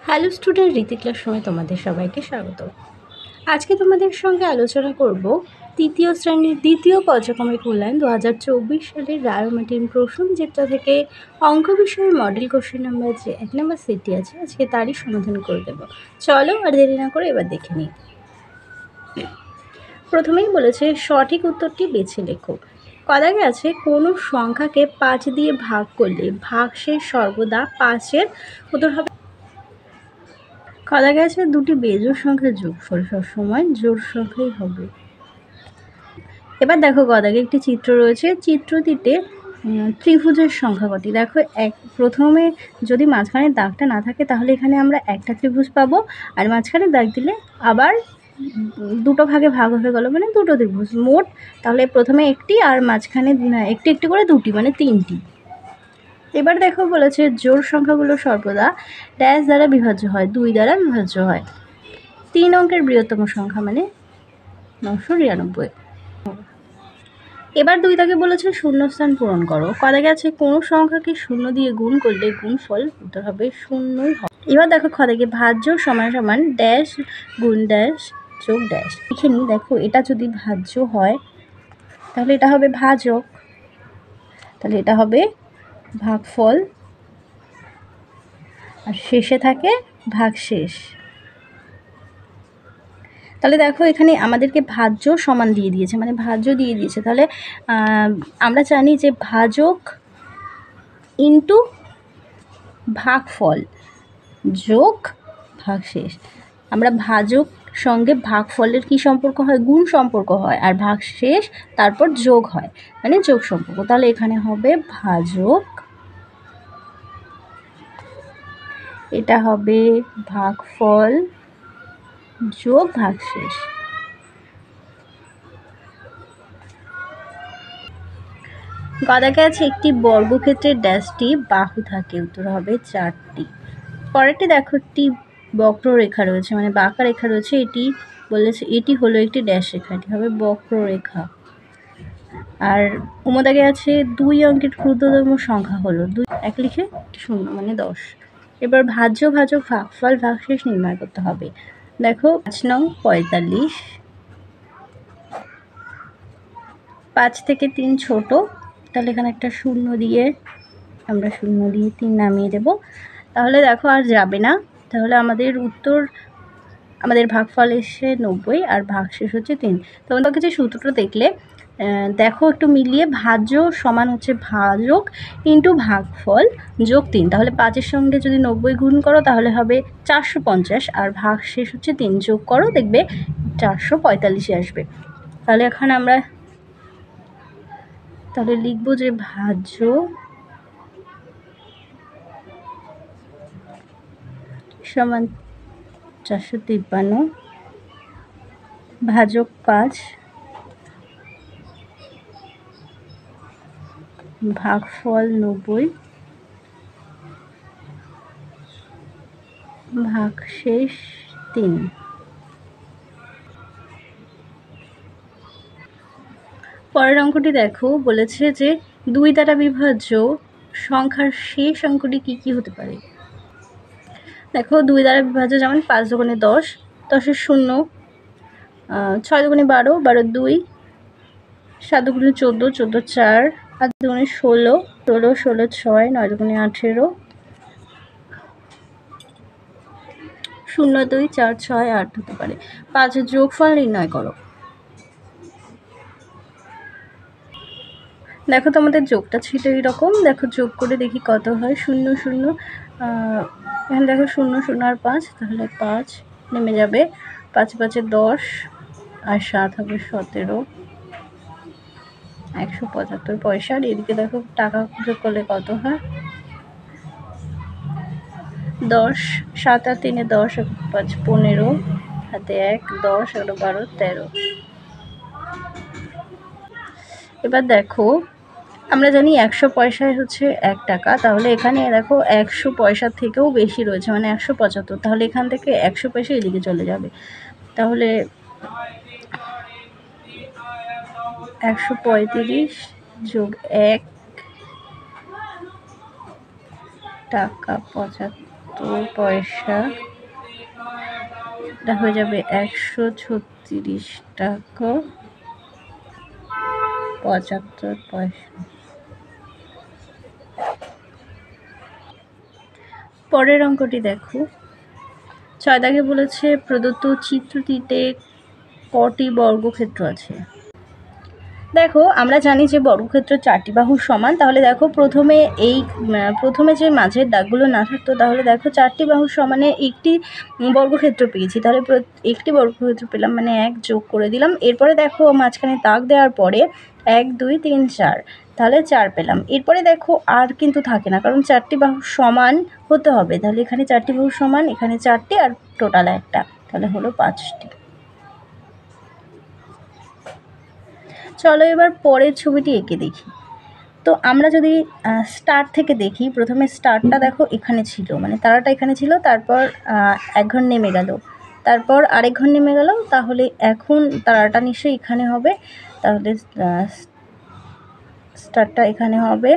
Hello student, রীতি ক্লাসরুমে তোমাদের সবাইকে স্বাগত। আজকে তোমাদের সঙ্গে আলোচনা করব তৃতীয় শ্রেণীর দ্বিতীয় পর্যায়ক্রমিক মূল্যায়ন 2024 সালের রায়োমার্টিন প্রশ্ন বিচিত্রা থেকে অঙ্ক বিষয়ের মডেল কোশ্চেন নাম্বার যে 1 নম্বর সেটটি আছে, আজকে তারই সমাধান করে দেব। চলো আর দেরি না করে এবার দেখে নিই। প্রথমেই বলেছে সঠিক উত্তরটি বেছে লেখো। কদাগে আছে কোনো সংখ্যাকে 5 দিয়ে ভাগ করলে ভাগশেষ সর্বদা 5-এর উত্তর হবে। কদাগে আছে দুটি বেজোড় সংখ্যার যোগফল সবসময় জোড় সংখ্যাই হবে। এবার দেখো কদাগে একটি চিত্র রয়েছে, চিত্রটিতে ত্রিভুজের সংখ্যা কটি। দেখো প্রথমে যদি মাঝখানে দাগটা না থাকে তাহলে এখানে আমরা একটা ত্রিভুজ পাবো, আর মাঝখানে দাগ দিলে আবার দুটো ভাগে ভাগ হয়ে গেল, মানে দুটো ত্রিভুজ মোট। তাহলে প্রথমে একটি আর মাঝখানে একটি একটি করে দুটি, মানে তিনটি। এবার দেখো বলেছে জোড় সংখ্যাগুলো সর্বদা ড্যাশ দ্বারা বিভাজ্য হয়, 2 দ্বারা বিভাজ্য হয়। 3 অঙ্কের বৃহত্তম সংখ্যা মানে 999। এবার 2 দাগে বলেছে শূন্যস্থান পূরণ করো। কদাগে আছে কোনো সংখ্যাকে 0 দিয়ে গুণ করলে গুণফল উত্তর হবে 0ই হবে। এবার দেখো খদাগে ভাজ্য সমান সমান ড্যাশ গুণ ড্যাশ যোগ ড্যাশ লিখে নিই। দেখো এটা যদি ভাজ্য হয় তাহলে এটা হবে ভাজক, তাহলে এটা হবে ভাগফল, আর শেষে থাকে ভাগশেষ। তাহলে দেখো এখানে আমাদেরকে ভাজ্য সমান দিয়ে দিয়েছে, মানে ভাজ্য দিয়ে দিয়েছে। তাহলে আমরা জানি যে ভাজক ইন্টু ভাগফল যোগ ভাগশেষ। আমরা ভাজক সঙ্গে ভাগফলের কি সম্পর্ক হয়? গুণ সম্পর্ক হয়, আর ভাগশেষ তারপর যোগ হয়, মানে যোগ সম্পর্ক। তাহলে এখানে হবে ভাজক, এটা হবে ভাগফল যোগ ভাগশেষ। গদাকে আছে একটি বর্গক্ষেত্রের ড্যাশটি বাহু থাকে, উত্তর হবে 4টি। পরেরটি দেখো একটি বক্ররেখা রয়েছে, মানে বাঁকা রেখা রয়েছে, এটি বলেছে এটি হলো একটি ড্যাশ রেখা, এটি হবে বক্ররেখা। আর উমদাগে আছে 2 অঙ্কের ক্ষুদ্রতম সংখ্যা হলো 2, 1 লিখে 0 মানে 10। এবার ভাজ্য ভাজক ভাগফল ভাগশেষ নির্ণয় করতে হবে। দেখো 5 নং 45, 5 থেকে 3 ছোট, তাহলে এখানে একটা 0 দিয়ে আমরা 0 দিয়ে 3 নামিয়ে দেব। তাহলে দেখো আর যাবে না, তাহলে আমাদের উত্তর, আমাদের ভাগফল এসে 90 আর ভাগশেষ হচ্ছে 3। তোমরা কিছু সূত্রটা দেখলে দেখো একটু মিলিয়ে, ভাজ্য সমান হচ্ছে ভাজক ইন্টু ভাগফল যোগ 3। তাহলে 5-এর সঙ্গে যদি 90 গুণ করো তাহলে হবে 450, আর ভাগশেষ হচ্ছে 3, যোগ করো দেখবে 445 আসবে। তাহলে এখন আমরা তাহলে লিখবো যে ভাজ্য সমান 453 ভাজক 5 ভাগফল 90 ভাগশেষ 3। পরের অঙ্কটি দেখো, বলেছে যে 2 দ্বারা বিভাজ্য সংখ্যার শেষ অঙ্কটি কি কি হতে পারে। দেখো 2 দ্বারা বিভাজ্য যেমন 5 দুগুণে 10, 10-এর 0, 6 দুগুণে 12, 12 2, 7 দুগুণে 14, 14 4, 8 দুগুণে 16, 16 16 6, 9 দুগুণে 18, 0 2 4 6 8 হতে পারে। 5-এর যোগফল নির্ণয় করো। দেখো তোমাদের যোগটা ছিল এইরকম, দেখো যোগ করে দেখি কত হয়। 0 0, এখানে দেখো 0 0 আর 5, তাহলে 5 নেমে যাবে। 5 5-এ 10 আর 7 হবে 17, 175 পয়সা। আর এদিকে দেখো টাকা যোগ করলে কত হয়, 10, 7 আর 3-এ 10, 5 15, হাতে 1, 10 11 12 13। এবার দেখো আমরা জানি 100 পয়সায় হচ্ছে 1 টাকা, তাহলে এখানে দেখো 100 পয়সার থেকেও বেশি রয়েছে, মানে 175। তাহলে এখান থেকে 100 পয়সা এদিকে চলে যাবে। তাহলে 135 যোগ 1 টাকা 75। পয়সা, এটা হয়ে যাবে 136 টাকা 75 পয়সা। পরের অঙ্কটি দেখো, 6 দাগে বলেছে প্রদত্ত চিত্রটিতে কটি বর্গক্ষেত্র আছে। দেখো আমরা জানি যে বর্গক্ষেত্র 4টি বাহুর সমান। তাহলে দেখো প্রথমে যে মাঝের দাগগুলো না থাকতো, তাহলে দেখো 4টি বাহুর সমানে একটি বর্গক্ষেত্র পেয়েছি। তাহলে একটি বর্গক্ষেত্র পেলাম, মানে 1 যোগ করে দিলাম। এরপরে দেখো মাঝখানে দাগ দেওয়ার পরে 1 2 3 4, তাহলে 4 পেলাম। এরপরে দেখো আর কিন্তু থাকে না, কারণ 4টি বাহু সমান হতে হবে। তাহলে এখানে 4টি বাহু সমান, এখানে 4টি আর টোটাল 1টা, তাহলে হলো 5টি। চলো এবার পরের ছবিটি এঁকে দেখি। তো আমরা যদি স্টার্ট থেকে দেখি, প্রথমে স্টারটা দেখো এখানে ছিল, মানে তারাটা এখানে ছিল, তারপর 1 ঘর নেমে গেল, তারপর আরেক ঘর নেমে গেল, তাহলে এখন তারাটা নিশ্চয়ই এখানে হবে। তাহলে স্টারটা এখানে হবে।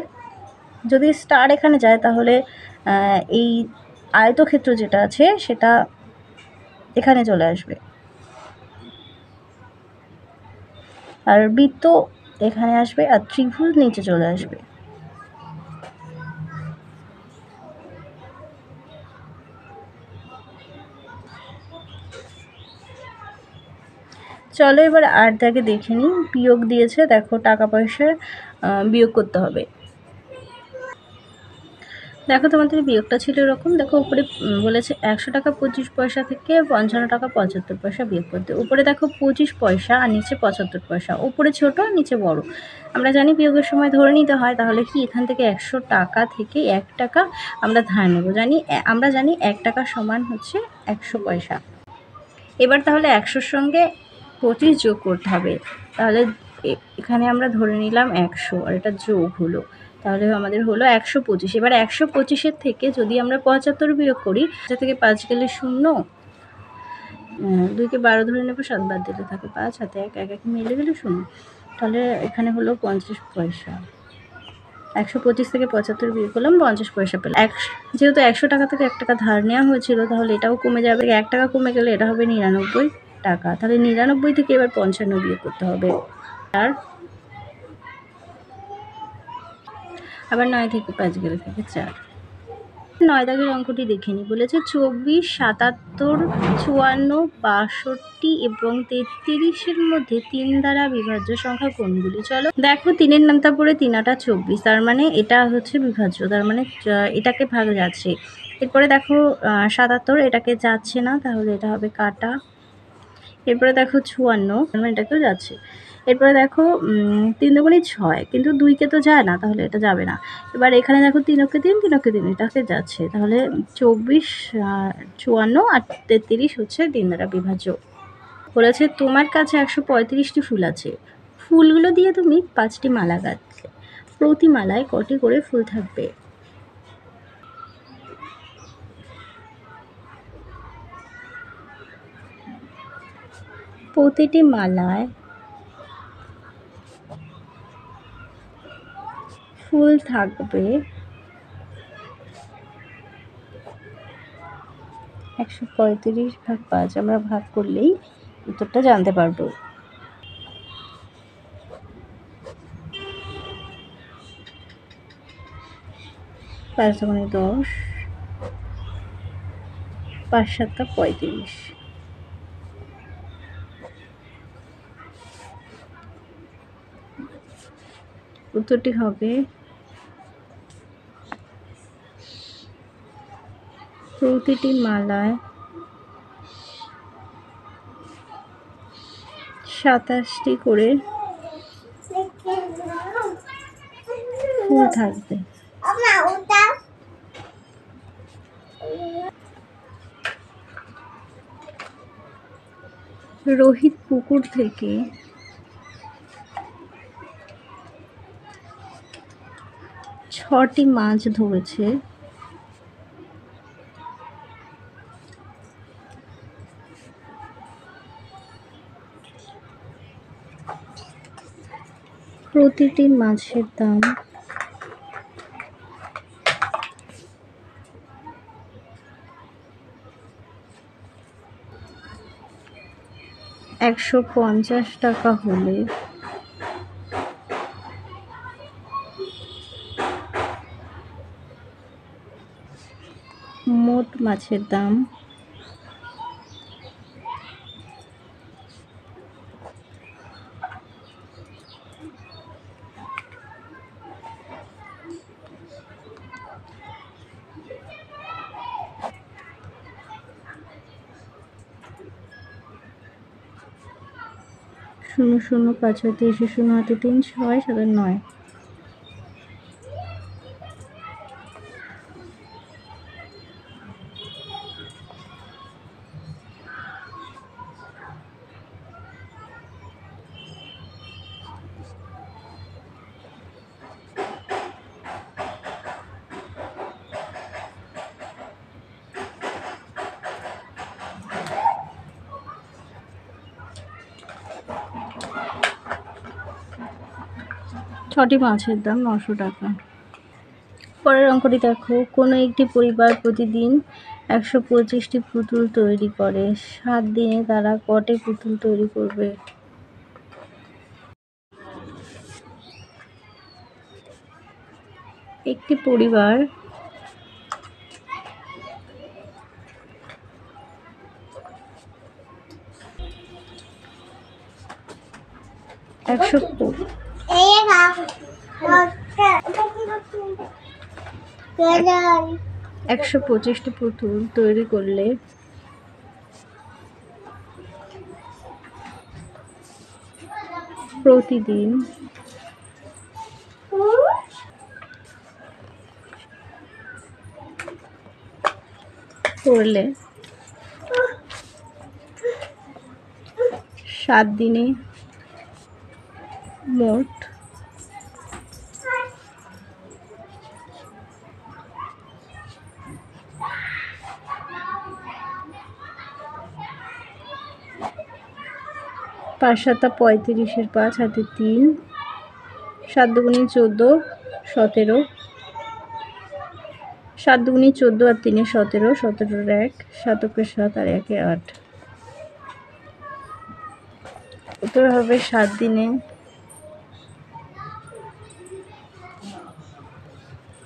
যদি স্টার এখানে যায় তাহলে এই আয়তক্ষেত্র যেটা আছে সেটা এখানে চলে আসবে, আর বৃত্ত এখানে আসবে, আর ত্রিভুজ নিচে চলে আসবে। চলো এবার 8 দাগে দেখে নিই। বিয়োগ দিয়েছে, দেখো টাকা পয়সা বিয়োগ করতে হবে। দেখো তোমাদের বিয়োগটা ছিল এরকম, দেখো উপরে বলেছে 100 টাকা 25 পয়সা থেকে 55 টাকা 75 পয়সা বিয়োগ করতে। উপরে দেখো 25 পয়সা আর নিচে 75 পয়সা, উপরে ছোট নিচে বড়। আমরা জানি বিয়োগের সময় ধরে নিতে হয়, তাহলে কি এখান থেকে 100 টাকা থেকে 1 টাকা আমরা ধার নেব। আমরা জানি 1 টাকা সমান হচ্ছে 100 পয়সা। এবার তাহলে 100-র সঙ্গে 25 যোগ করতে হবে। তাহলে এখানে আমরা ধরে নিলাম 100, আর এটা যোগ হলো, তাহলে আমাদের হলো 125। এবার 125-এর থেকে যদি আমরা 75 বিয়োগ করি, যা থেকে 5 গেলে 0, 2কে 12 ধরে নেবো, 7 বাদ দিলে থাকে 5, হাতে 1 1 মিলে গেলে 0, তাহলে এখানে হলো 50 পয়সা। 125 থেকে 75 বিয়োগ করলাম, 50 পয়সা পেলাম। যেহেতু 100 টাকা থেকে 1 টাকা ধার নেওয়া হয়েছিল, তাহলে এটাও কমে যাবে। 1 টাকা কমে গেলে এটা হবে 99 টাকা। তাহলে 99 থেকে এবার 55 বিয়োগ করতে হবে, আর আবার 9 থেকে 5 গেলে থাকে 4। 9 দাগের অঙ্কটি দেখে নিই। বলেছে 24, 77, 54, 62 এবং 33-এর মধ্যে 3 দ্বারা বিভাজ্য সংখ্যা কোনগুলি। চলো দেখো, 3-এর নামটা পড়ে 3 8 24, তার মানে এটা হচ্ছে বিভাজ্য, তার মানে এটাকে ভাগ যাচ্ছে। এরপরে দেখো 77, এটাকে যাচ্ছে না, তাহলে এটা হবে কাটা। এরপরে দেখো 54, তার মানে এটাকেও যাচ্ছে। এরপরে দেখো 3 দুগুণে 6, কিন্তু 2কে তো যায় না, তাহলে এটা যাবে না। এবার এখানে দেখো 3 ওকে 3, 3 ওকে 3, এটাকে যাচ্ছে। তাহলে 24, 54 আর 33 হচ্ছে 3 দ্বারা বিভাজ্য। বলেছে তোমার কাছে 135টি ফুল আছে, ফুলগুলো দিয়ে তুমি 5টি মালা গাঁথলে, প্রতি মালায় কটি করে ফুল থাকবে? প্রতিটি মালায় ফুল থাকবে 135/5। আমরা ভাগ করলেই উত্তরটা জানতে পারবো। 5 দুগুণে 10, 5 7 35। উত্তরটি হবে প্রতিটি মালায় 27টি করে ফুল থাকবে। রোহিত পুকুর থেকে 6টি মাছ ধরেছে, প্রতিটি মাছের দাম 150 টাকা হলে মোট মাছের দাম শূন্য শূন্য 5 হাতে 0 হাতে 3 6 7 9। ছটি মাছের দাম 900 টাকা। পরের অঙ্কটি দেখো, কোনো একটি পরিবার প্রতিদিন 125টি পুতুল তৈরি করে। 7 দিনে তারা কটি পুতুল তৈরি করবে? একটি পরিবার একশো 125টি পুতুল তৈরি করলে প্রতিদিন করলে 7 দিনে মোট 5 7 35 5 হাতে 3 7 দুগুণে 14 17 7 দুগুণে 14 আর 3 17 17 1 7 7 আর 1 8। উত্তর হবে 7 দিনে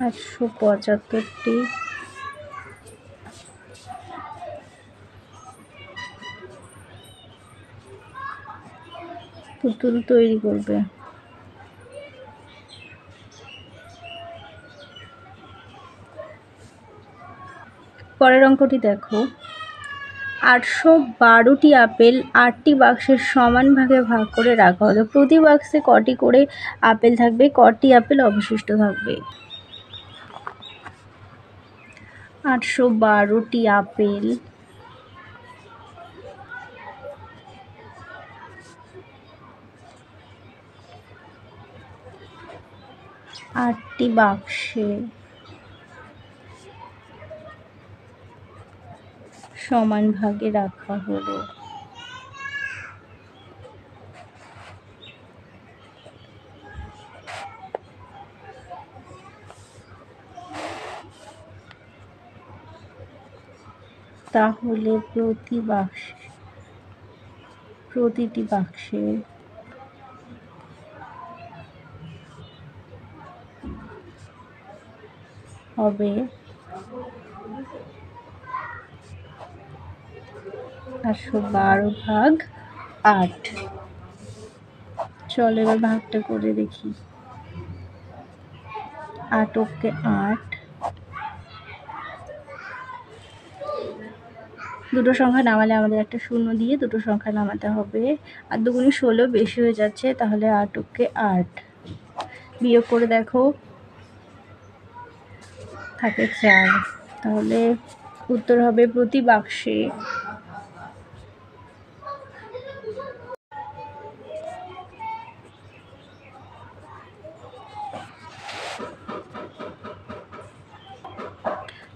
875টি পুতুল তৈরি করবে। পরের অঙ্কটি দেখো, 812টি আপেল 8টি বাক্সের সমান ভাগে ভাগ করে রাখা হলো। প্রতি বাক্সে কটি করে আপেল থাকবে? কটি আপেল অবশিষ্ট থাকবে? 812টি আপেল 8টি বাক্সে সমান ভাগে রাখা হলো। তাহলে প্রতিটি বাক্সে হবে 812 ভাগ 8। চল এবার ভাগটা করে দেখি। 8 ওকে 8, দুটো সংখ্যা নামালে আমাদের একটা শূন্য দিয়ে দুটো সংখ্যা নামাতে হবে। আর দুগুণে 16 বেশি হয়ে যাচ্ছে, তাহলে 8 ওকে 8 বিয়োগ করে দেখো, থাকে 4। তাহলে উত্তর হবে প্রতি বাক্সে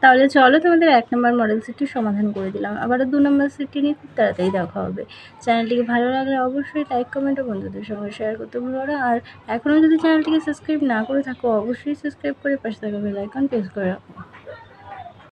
তাহলে চলো তোমাদের 1 নম্বর মডেল সেটটি সমাধান করে দিলাম। আবারও 2 নম্বর সেটটি নিয়ে খুব তাড়াতাড়ি দেখা হবে। চ্যানেলটিকে ভালো লাগলে অবশ্যই লাইক কমেন্ট ও বন্ধুদের সঙ্গে শেয়ার করতে ভুলো না। আর এখনও যদি চ্যানেলটিকে সাবস্ক্রাইব না করে থাকো অবশ্যই সাবস্ক্রাইব করে পাশে থাকা বেল আইকন প্রেস করে রাখো।